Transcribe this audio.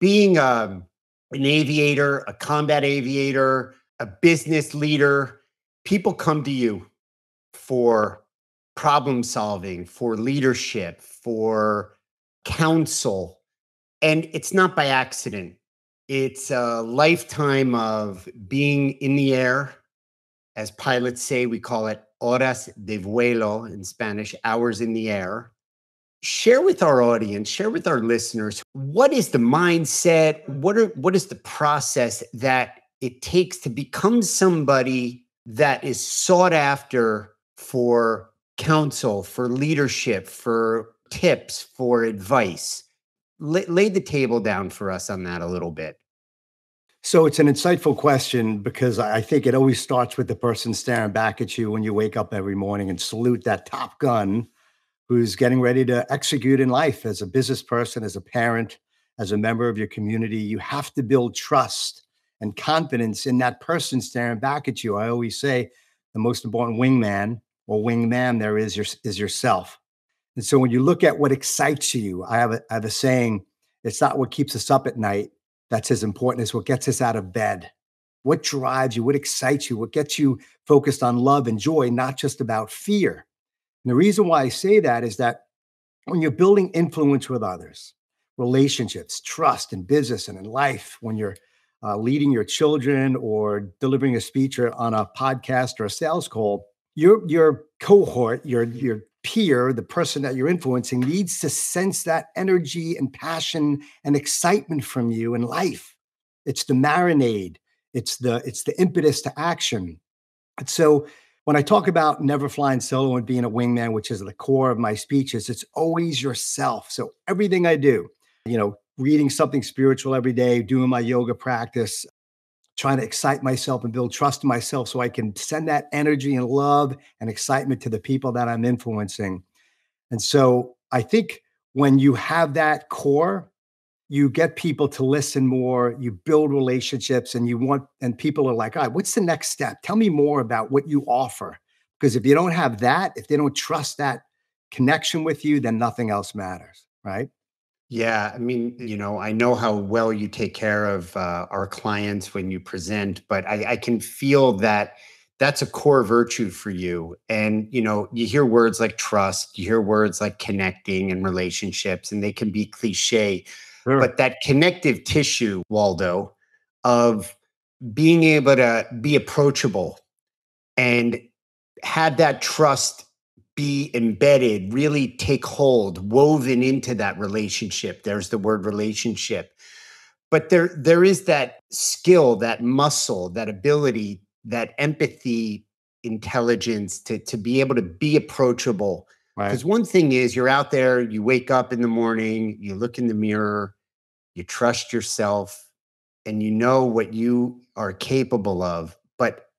being an aviator, a combat aviator, a business leader, people come to you for problem solving, for leadership, for counsel. And it's not by accident. It's a lifetime of being in the air. As pilots say, we call it horas de vuelo in Spanish, hours in the air. Share with our audience, share with our listeners, what is the mindset? What is the process that it takes to become somebody that is sought after for counsel, for leadership, for tips, for advice? Lay the table down for us on that a little bit. So it's an insightful question because I think it always starts with the person staring back at you when you wake up every morning and salute that top gun who's getting ready to execute in life as a business person, as a parent, as a member of your community. You have to build trust and confidence in that person staring back at you. I always say the most important wingman or wingman there is yourself. And so when you look at what excites you, I have a saying, it's not what keeps us up at night that's as important as what gets us out of bed. What drives you? What excites you? What gets you focused on love and joy, not just about fear? And the reason why I say that is that when you're building influence with others, relationships, trust in business and in life, when you're leading your children or delivering a speech or on a podcast or a sales call, your cohort, your peer, the person that you're influencing needs to sense that energy and passion and excitement from you in life. It's the marinade. It's the impetus to action. And so when I talk about never flying solo and being a wingman, which is the core of my speeches, it's always yourself. So everything I do, reading something spiritual every day, doing my yoga practice, trying to excite myself and build trust in myself so I can send that energy and love and excitement to the people that I'm influencing. And so I think when you have that core, you get people to listen more, you build relationships, and people are like, all right, what's the next step? Tell me more about what you offer. Because if you don't have that, if they don't trust that connection with you, then nothing else matters, right? Yeah, I mean, I know how well you take care of our clients when you present, but I can feel that that's a core virtue for you. And, you hear words like trust, you hear words like connecting and relationships, and they can be cliche, Sure. but that connective tissue, Waldo, of being able to be approachable and have that trust be embedded, really take hold, woven into that relationship. There's the word relationship. But there is that skill, that muscle, that ability, that empathy, intelligence to be able to be approachable. Right. Because one thing is you're out there, you wake up in the morning, you look in the mirror, you trust yourself, and you know what you are capable of. But